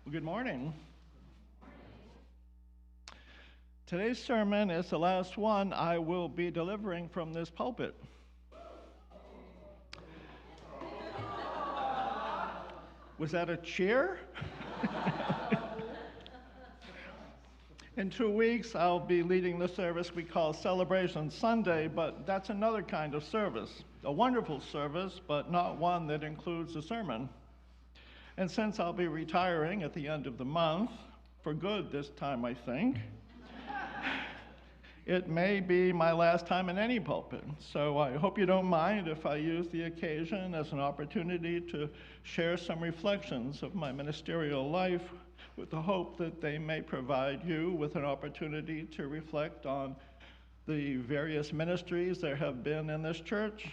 Well, good morning. Today's sermon is the last one I will be delivering from this pulpit. Was that a cheer? In 2 weeks, I'll be leading the service we call Celebration Sunday, but that's another kind of service. A wonderful service, but not one that includes a sermon. And since I'll be retiring at the end of the month, for good this time, I think, it may be my last time in any pulpit. So I hope you don't mind if I use the occasion as an opportunity to share some reflections of my ministerial life with the hope that they may provide you with an opportunity to reflect on the various ministries there have been in this church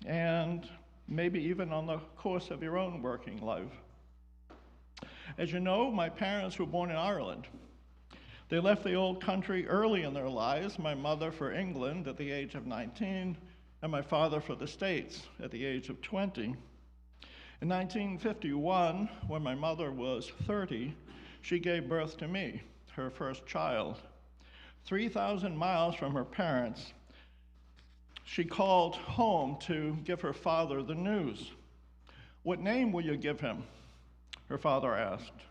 and maybe even on the course of your own working life. As you know, my parents were born in Ireland. They left the old country early in their lives, my mother for England at the age of 19, and my father for the States at the age of 20. In 1951, when my mother was 30, she gave birth to me, her first child. 3,000 miles from her parents, she called home to give her father the news. "What name will you give him?" her father asked.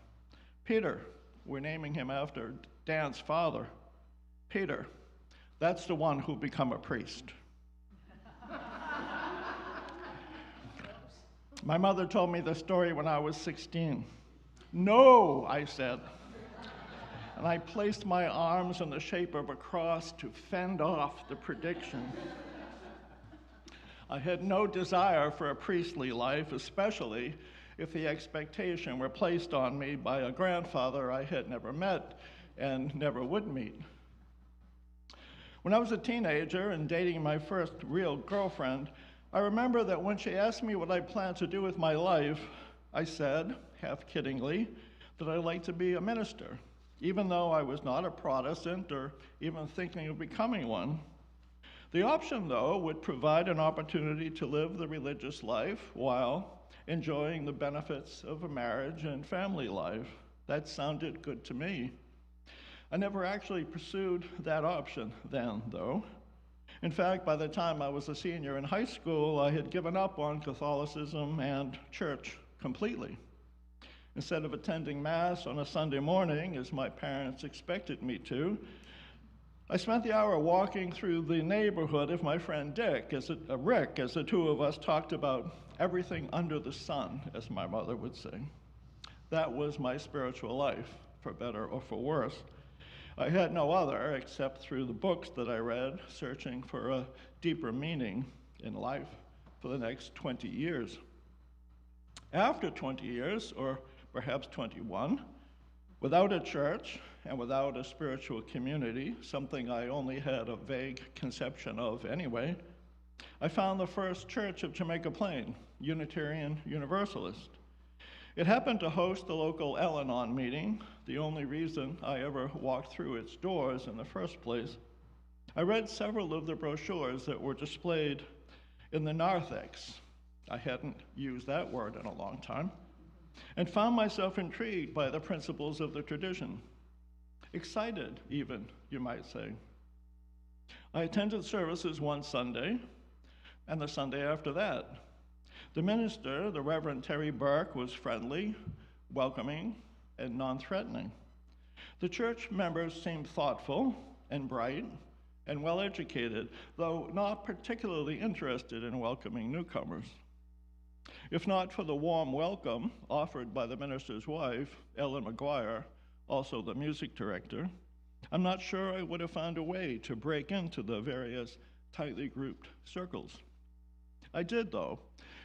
"Peter. We're naming him after Dan's father." "Peter, that's the one who'll become a priest." My mother told me the story when I was 16. "No," I said. And I placed my arms in the shape of a cross to fend off the prediction. I had no desire for a priestly life, especially if the expectation were placed on me by a grandfather I had never met and never would meet. When I was a teenager and dating my first real girlfriend, I remember that when she asked me what I planned to do with my life, I said, half kiddingly, that I'd like to be a minister, even though I was not a Protestant or even thinking of becoming one. The option, though, would provide an opportunity to live the religious life while enjoying the benefits of a marriage and family life. That sounded good to me. I never actually pursued that option then, though. In fact, by the time I was a senior in high school, I had given up on Catholicism and church completely. Instead of attending Mass on a Sunday morning, as my parents expected me to, I spent the hour walking through the neighborhood of my friend Rick, as the two of us talked about everything under the sun, as my mother would say. That was my spiritual life, for better or for worse. I had no other except through the books that I read, searching for a deeper meaning in life for the next 20 years. After 20 years, or perhaps 21, without a church and without a spiritual community, something I only had a vague conception of anyway, I found the first church of Jamaica Plain, Unitarian Universalist. It happened to host the local Al-Anon meeting, the only reason I ever walked through its doors in the first place. I read several of the brochures that were displayed in the narthex. I hadn't used that word in a long time, and found myself intrigued by the principles of the tradition. Excited, even, you might say. I attended services one Sunday, and the Sunday after that. The minister, the Reverend Terry Burke, was friendly, welcoming, and non-threatening. The church members seemed thoughtful and bright and well-educated, though not particularly interested in welcoming newcomers. If not for the warm welcome offered by the minister's wife, Ellen McGuire, also the music director, I'm not sure I would have found a way to break into the various tightly grouped circles. I did, though,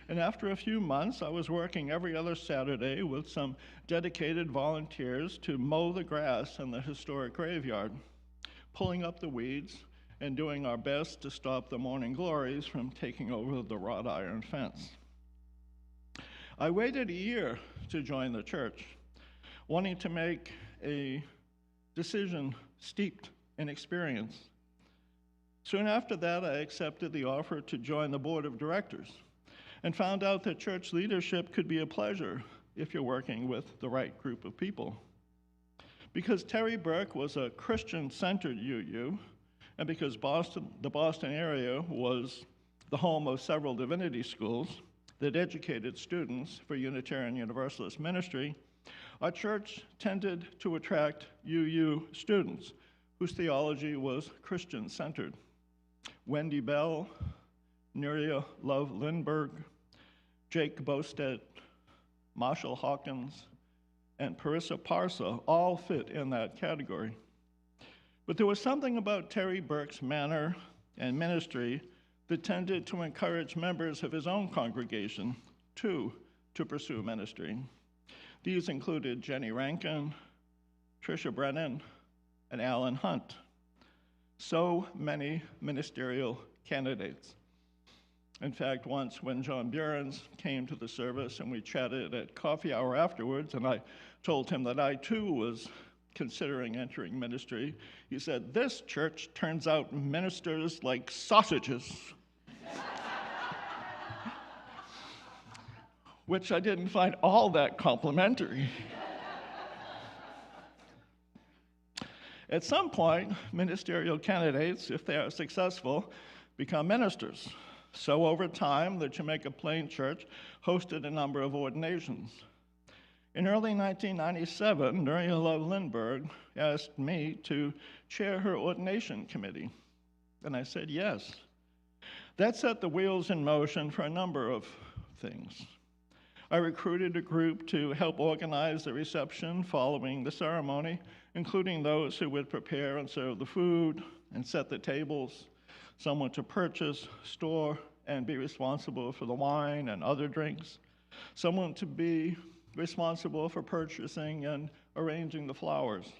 and after a few months, I was working every other Saturday with some dedicated volunteers to mow the grass in the historic graveyard, pulling up the weeds and doing our best to stop the morning glories from taking over the wrought iron fence. I waited a year to join the church, wanting to make a decision steeped in experience. Soon after that, I accepted the offer to join the board of directors and found out that church leadership could be a pleasure, if you're working with the right group of people. Because Terry Burke was a Christian-centered UU, and because the Boston area was the home of several divinity schools that educated students for Unitarian Universalist ministry, our church tended to attract UU students whose theology was Christian-centered. Wendy Bell, Nuria Love Lindbergh, Jake Bostedt, Marshall Hawkins, and Parissa Parsa all fit in that category. But there was something about Terry Burke's manner and ministry that tended to encourage members of his own congregation, too, to pursue ministry. These included Jenny Rankin, Tricia Brennan, and Alan Hunt. So many ministerial candidates. In fact, once when John Burns came to the service and we chatted at coffee hour afterwards, and I told him that I too was considering entering ministry, he said, "This church turns out ministers like sausages." Which I didn't find all that complimentary. At some point, ministerial candidates, if they are successful, become ministers. So over time, the Jamaica Plain Church hosted a number of ordinations. In early 1997, Nuria Love Lindbergh asked me to chair her ordination committee, and I said yes. That set the wheels in motion for a number of things. I recruited a group to help organize the reception following the ceremony, including those who would prepare and serve the food and set the tables, someone to purchase, store, and be responsible for the wine and other drinks, someone to be responsible for purchasing and arranging the flowers.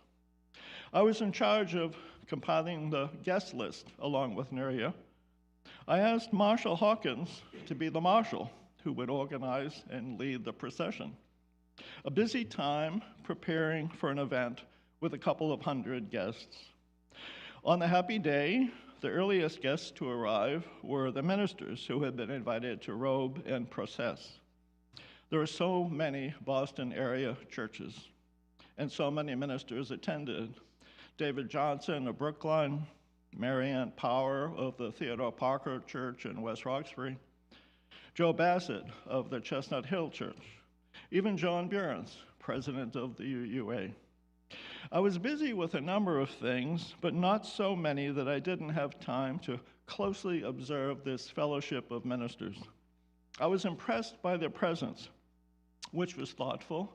I was in charge of compiling the guest list along with Nuria. I asked Marshall Hawkins to be the marshal who would organize and lead the procession. A busy time preparing for an event with a couple of hundred guests. On the happy day, the earliest guests to arrive were the ministers who had been invited to robe and process. There are so many Boston area churches, and so many ministers attended. David Johnson of Brookline, Marianne Power of the Theodore Parker Church in West Roxbury, Joe Bassett of the Chestnut Hill Church, even John Burns, president of the UUA. I was busy with a number of things, but not so many that I didn't have time to closely observe this fellowship of ministers. I was impressed by their presence, which was thoughtful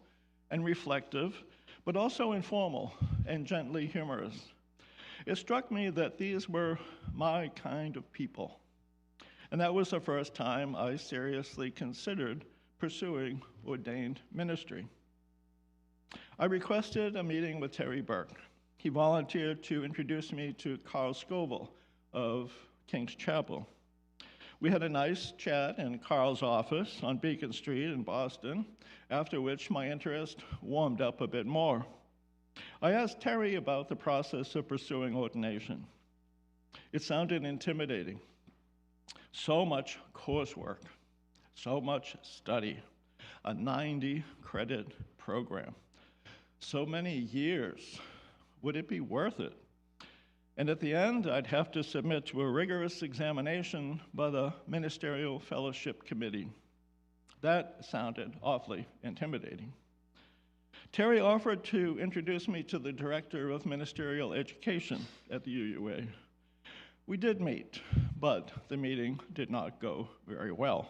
and reflective, but also informal and gently humorous. It struck me that these were my kind of people. And that was the first time I seriously considered pursuing ordained ministry. I requested a meeting with Terry Burke. He volunteered to introduce me to Carl Scoville of King's Chapel. We had a nice chat in Carl's office on Beacon Street in Boston, after which my interest warmed up a bit more. I asked Terry about the process of pursuing ordination. It sounded intimidating. So much coursework, so much study, a 90-credit program. So many years. Would it be worth it? And at the end, I'd have to submit to a rigorous examination by the Ministerial Fellowship Committee. That sounded awfully intimidating. Terry offered to introduce me to the Director of Ministerial Education at the UUA. We did meet, but the meeting did not go very well.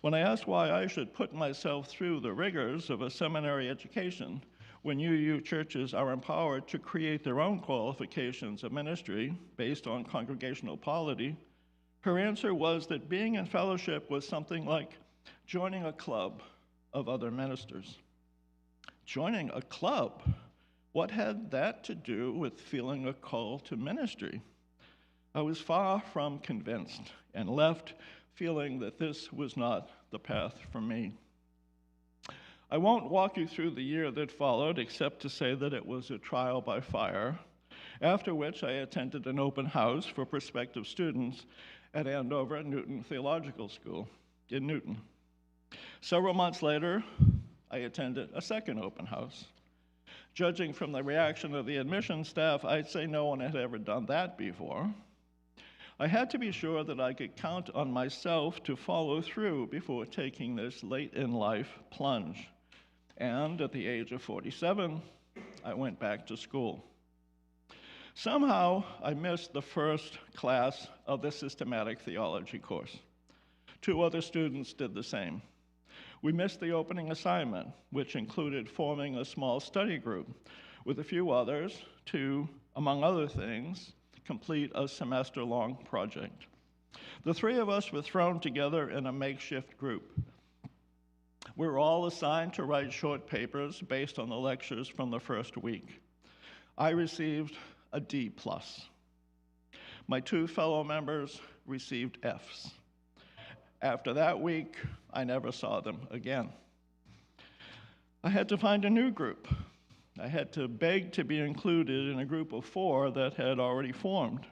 When I asked why I should put myself through the rigors of a seminary education when UU churches are empowered to create their own qualifications of ministry based on congregational polity, her answer was that being in fellowship was something like joining a club of other ministers. Joining a club? What had that to do with feeling a call to ministry? I was far from convinced and left feeling that this was not the path for me. I won't walk you through the year that followed, except to say that it was a trial by fire, after which I attended an open house for prospective students at Andover Newton Theological School in Newton. Several months later, I attended a second open house. Judging from the reaction of the admission staff, I'd say no one had ever done that before. I had to be sure that I could count on myself to follow through before taking this late-in-life plunge. And at the age of 47, I went back to school. Somehow, I missed the first class of the systematic theology course. 2 other students did the same. We missed the opening assignment, which included forming a small study group with a few others to, among other things, complete a semester-long project. The 3 of us were thrown together in a makeshift group. We were all assigned to write short papers based on the lectures from the first week. I received a D+. My 2 fellow members received Fs. After that week, I never saw them again. I had to find a new group. I had to beg to be included in a group of 4 that had already formed.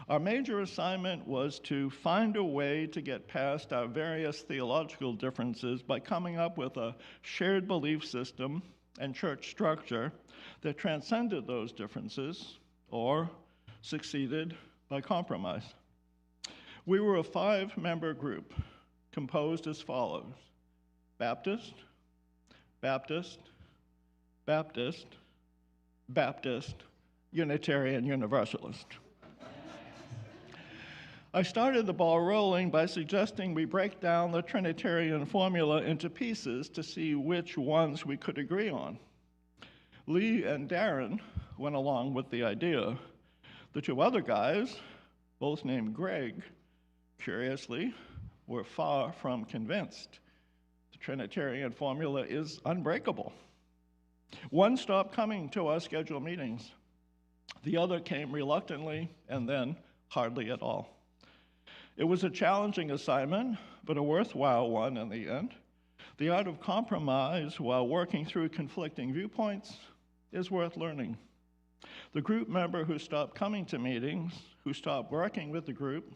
Our major assignment was to find a way to get past our various theological differences by coming up with a shared belief system and church structure that transcended those differences or succeeded by compromise. We were a 5-member group composed as follows: Baptist, Baptist, Baptist, Baptist, Unitarian Universalist. I started the ball rolling by suggesting we break down the Trinitarian formula into pieces to see which ones we could agree on. Lee and Darren went along with the idea. The 2 other guys, both named Greg, curiously, were far from convinced. The Trinitarian formula is unbreakable. One stopped coming to our scheduled meetings. The other came reluctantly, and then hardly at all. It was a challenging assignment, but a worthwhile one in the end. The art of compromise while working through conflicting viewpoints is worth learning. The group member who stopped coming to meetings, who stopped working with the group,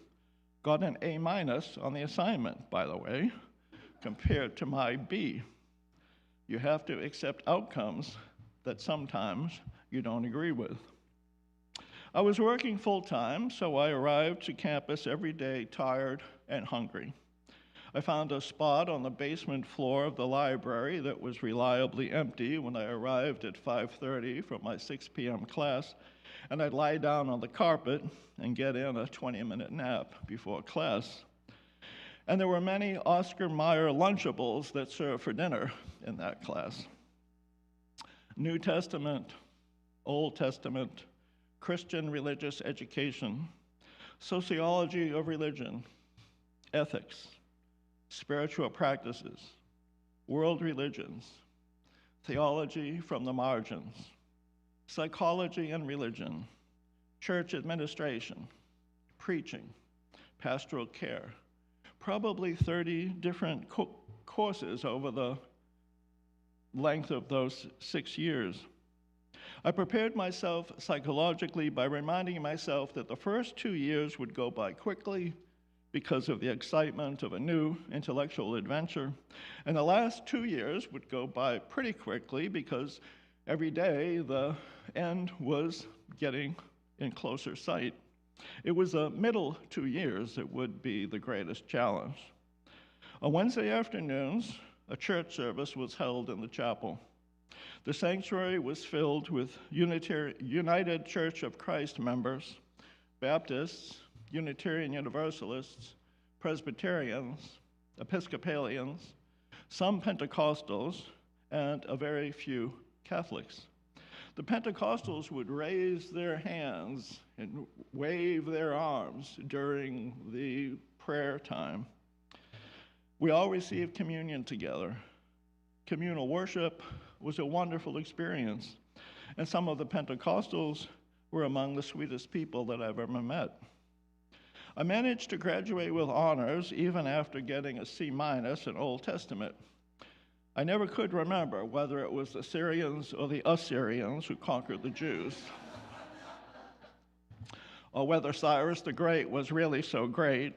got an A- on the assignment, by the way, compared to my B. You have to accept outcomes that sometimes you don't agree with. I was working full-time, so I arrived to campus every day tired and hungry. I found a spot on the basement floor of the library that was reliably empty when I arrived at 5:30 for my 6 p.m. class, and I'd lie down on the carpet and get in a 20-minute nap before class. And there were many Oscar Mayer Lunchables that served for dinner in that class. New Testament, Old Testament, Christian religious education, sociology of religion, ethics, spiritual practices, world religions, theology from the margins, psychology and religion, church administration, preaching, pastoral care, probably 30 different courses over the length of those 6 years. I prepared myself psychologically by reminding myself that the first 2 years would go by quickly because of the excitement of a new intellectual adventure, and the last 2 years would go by pretty quickly because every day the end was getting in closer sight. It was the middle 2 years that would be the greatest challenge. On Wednesday afternoons, a church service was held in the chapel. The sanctuary was filled with United Church of Christ members, Baptists, Unitarian Universalists, Presbyterians, Episcopalians, some Pentecostals, and a very few Catholics. The Pentecostals would raise their hands and wave their arms during the prayer time. We all received communion together. Communal worship was a wonderful experience, and some of the Pentecostals were among the sweetest people that I've ever met. I managed to graduate with honors even after getting a C- in Old Testament. I never could remember whether it was the Syrians or the Assyrians who conquered the Jews, or whether Cyrus the Great was really so great,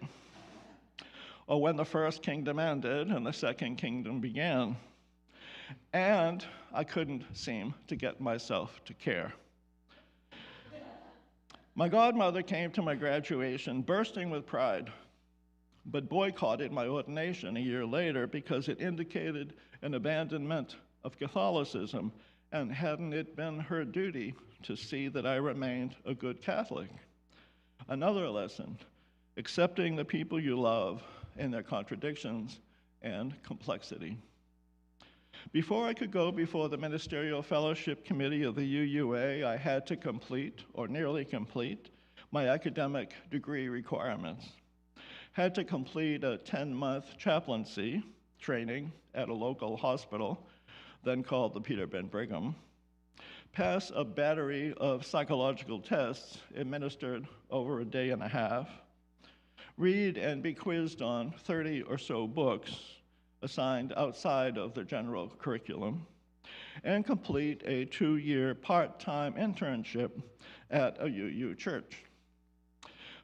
or when the first kingdom ended and the second kingdom began. and I couldn't seem to get myself to care. My godmother came to my graduation bursting with pride, but boycotted my ordination a year later because it indicated an abandonment of Catholicism, and hadn't it been her duty to see that I remained a good Catholic? Another lesson, accepting the people you love in their contradictions and complexity. Before I could go before the Ministerial Fellowship Committee of the UUA, I had to complete, or nearly complete, my academic degree requirements. Had to complete a 10-month chaplaincy training at a local hospital, then called the Peter Ben Brigham, pass a battery of psychological tests administered over a day and a half, read and be quizzed on 30 or so books assigned outside of the general curriculum, and complete a 2-year part-time internship at a UU church.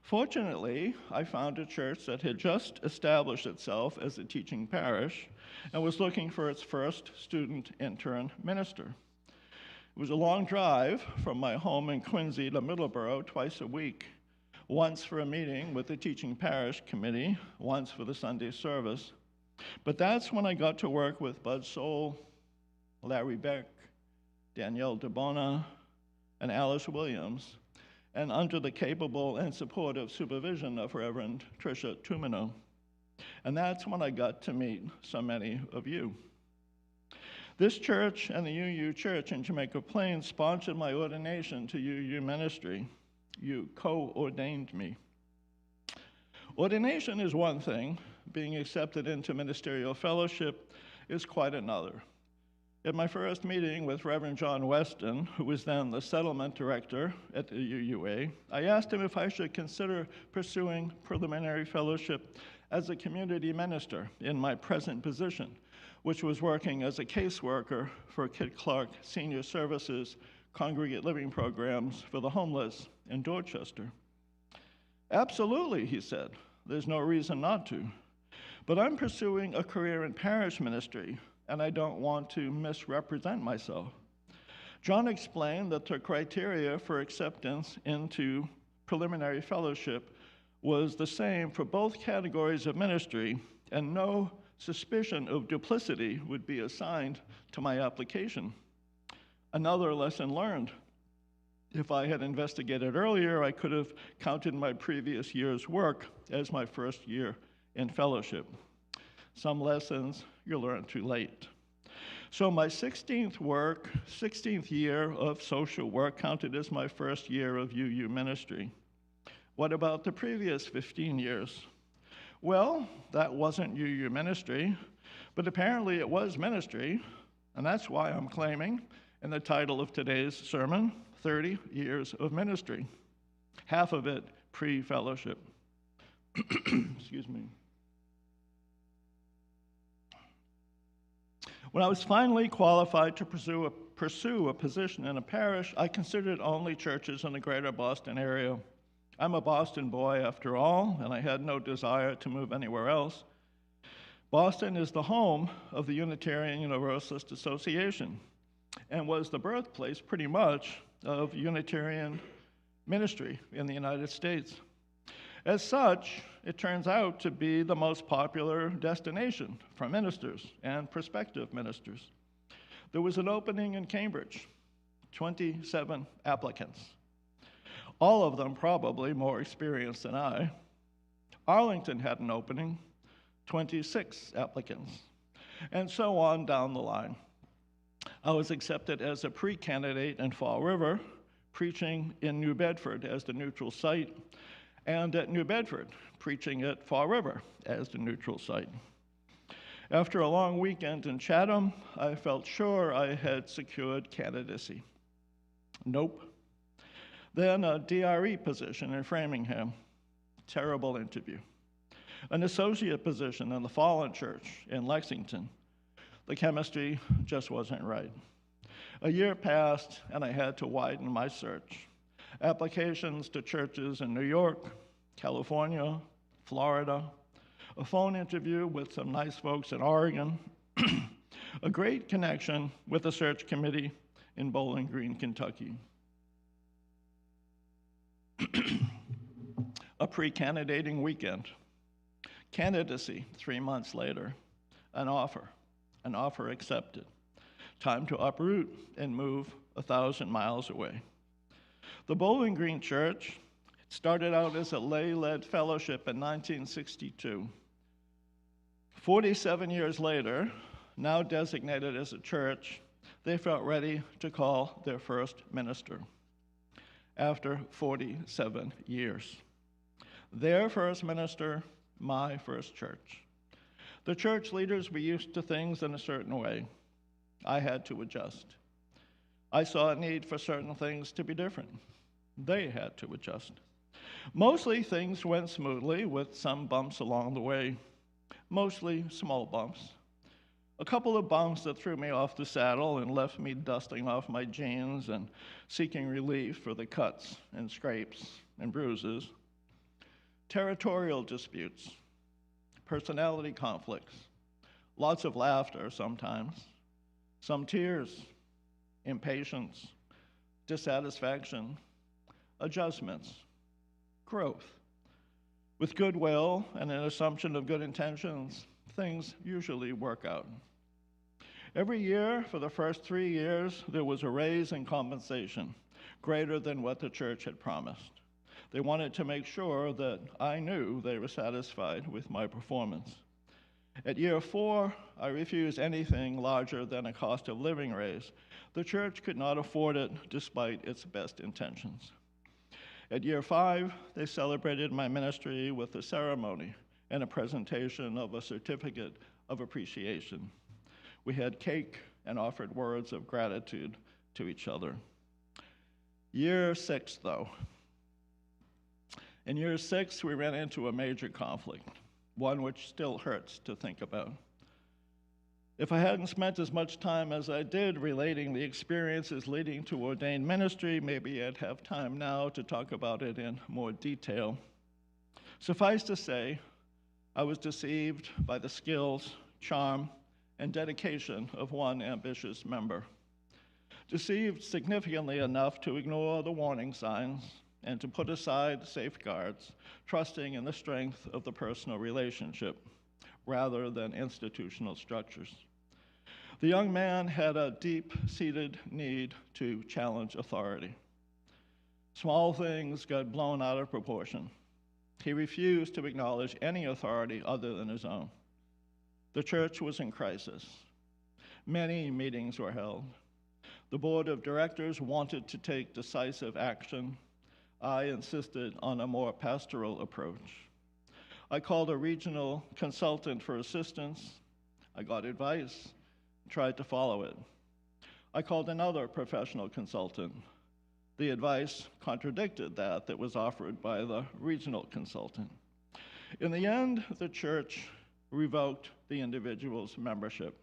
Fortunately, I found a church that had just established itself as a teaching parish and was looking for its first student intern minister. It was a long drive from my home in Quincy to Middleboro twice a week, once for a meeting with the teaching parish committee, once for the Sunday service. But that's when I got to work with Bud Soul, Larry Beck, Danielle DeBona, and Alice Williams, and under the capable and supportive supervision of Reverend Tricia Tumino. And that's when I got to meet so many of you. This church and the UU Church in Jamaica Plains sponsored my ordination to UU ministry. You co-ordained me. Ordination is one thing. Being accepted into ministerial fellowship is quite another. At my first meeting with Reverend John Weston, who was then the settlement director at the UUA, I asked him if I should consider pursuing preliminary fellowship as a community minister in my present position, which was working as a caseworker for Kit Clark Senior Services congregate living programs for the homeless in Dorchester. Absolutely, he said. There's no reason not to. But I'm pursuing a career in parish ministry, and I don't want to misrepresent myself. John explained that the criteria for acceptance into preliminary fellowship was the same for both categories of ministry, and no suspicion of duplicity would be assigned to my application. Another lesson learned. If I had investigated earlier, I could have counted my previous year's work as my first year in fellowship. Some lessons you learn too late. So my 16th year of social work counted as my first year of UU ministry. What about the previous 15 years? Well, that wasn't UU ministry, but apparently it was ministry, and that's why I'm claiming in the title of today's sermon, 30 years of ministry, half of it pre-fellowship. Excuse me. When I was finally qualified to pursue a position in a parish, I considered only churches in the greater Boston area. I'm a Boston boy after all, and I had no desire to move anywhere else. Boston is the home of the Unitarian Universalist Association and was the birthplace pretty much of Unitarian ministry in the United States. As such, it turns out to be the most popular destination for ministers and prospective ministers. There was an opening in Cambridge, 27 applicants, all of them probably more experienced than I. Arlington had an opening, 26 applicants, and so on down the line. I was accepted as a pre-candidate in Fall River, preaching in New Bedford as the neutral site, and at New Bedford, preaching at Fall River as the neutral site. After a long weekend in Chatham, I felt sure I had secured candidacy. Nope. Then a DRE position in Framingham. Terrible interview. An associate position in the Fallen Church in Lexington. The chemistry just wasn't right. A year passed, and I had to widen my search. Applications to churches in New York, California, Florida, a phone interview with some nice folks in Oregon, A great connection with the search committee in Bowling Green, Kentucky. A pre-candidating weekend. Candidacy 3 months later. An offer accepted. Time to uproot and move 1,000 miles away. The Bowling Green Church started out as a lay-led fellowship in 1962. 47 years later, now designated as a church, they felt ready to call their first minister after 47 years. Their first minister, my first church. The church leaders were used to things in a certain way. I had to adjust. I saw a need for certain things to be different. They had to adjust. Mostly things went smoothly with some bumps along the way, mostly small bumps. A couple of bumps that threw me off the saddle and left me dusting off my jeans and seeking relief for the cuts and scrapes and bruises. Territorial disputes, personality conflicts, lots of laughter sometimes, some tears, impatience, dissatisfaction, adjustments, growth. With goodwill and an assumption of good intentions, things usually work out. Every year, for the first 3 years, there was a raise in compensation, greater than what the church had promised. They wanted to make sure that I knew they were satisfied with my performance. At year 4, I refused anything larger than a cost of living raise. The church could not afford it despite its best intentions. At year 5, they celebrated my ministry with a ceremony and a presentation of a certificate of appreciation. We had cake and offered words of gratitude to each other. Year 6, though. In year 6, we ran into a major conflict, one which still hurts to think about. If I hadn't spent as much time as I did relating the experiences leading to ordained ministry, maybe I'd have time now to talk about it in more detail. Suffice to say, I was deceived by the skills, charm, and dedication of one ambitious member. Deceived significantly enough to ignore the warning signs and to put aside safeguards, trusting in the strength of the personal relationship rather than institutional structures. The young man had a deep-seated need to challenge authority. Small things got blown out of proportion. He refused to acknowledge any authority other than his own. The church was in crisis. Many meetings were held. The board of directors wanted to take decisive action. I insisted on a more pastoral approach. I called a regional consultant for assistance. I got advice, tried to follow it. I called another professional consultant. The advice contradicted that was offered by the regional consultant. In the end, the church revoked the individual's membership.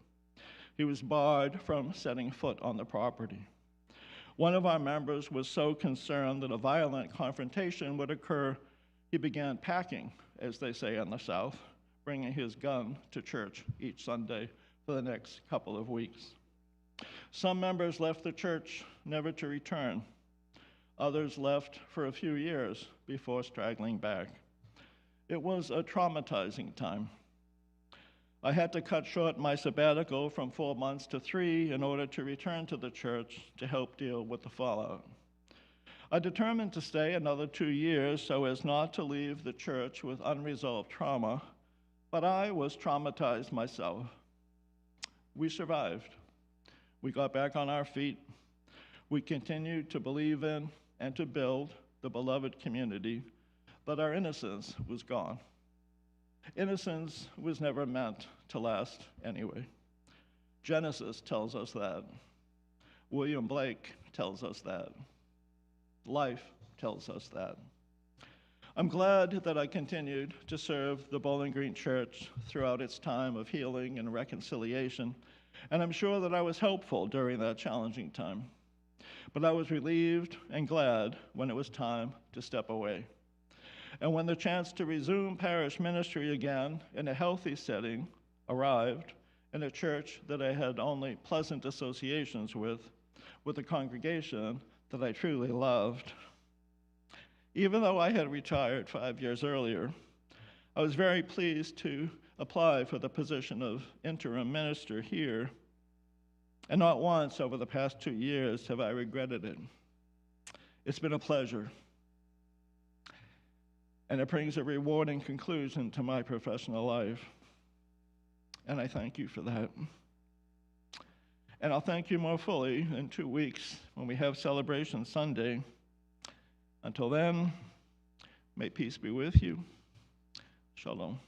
He was barred from setting foot on the property. One of our members was so concerned that a violent confrontation would occur, he began packing, as they say in the South, bringing his gun to church each Sunday for the next couple of weeks. Some members left the church never to return. Others left for a few years before straggling back. It was a traumatizing time. I had to cut short my sabbatical from 4 months to 3 in order to return to the church to help deal with the fallout. I determined to stay another 2 years so as not to leave the church with unresolved trauma, but I was traumatized myself. We survived. We got back on our feet. We continued to believe in and to build the beloved community, but our innocence was gone. Innocence was never meant to last anyway. Genesis tells us that. William Blake tells us that. Life tells us that. I'm glad that I continued to serve the Bowling Green Church throughout its time of healing and reconciliation, and I'm sure that I was helpful during that challenging time. But I was relieved and glad when it was time to step away. And when the chance to resume parish ministry again in a healthy setting arrived, in a church that I had only pleasant associations with a congregation that I truly loved. Even though I had retired 5 years earlier, I was very pleased to apply for the position of interim minister here, and not once over the past 2 years have I regretted it. It's been a pleasure, and it brings a rewarding conclusion to my professional life, and I thank you for that. And I'll thank you more fully in 2 weeks when we have Celebration Sunday. Until then, may peace be with you. Shalom.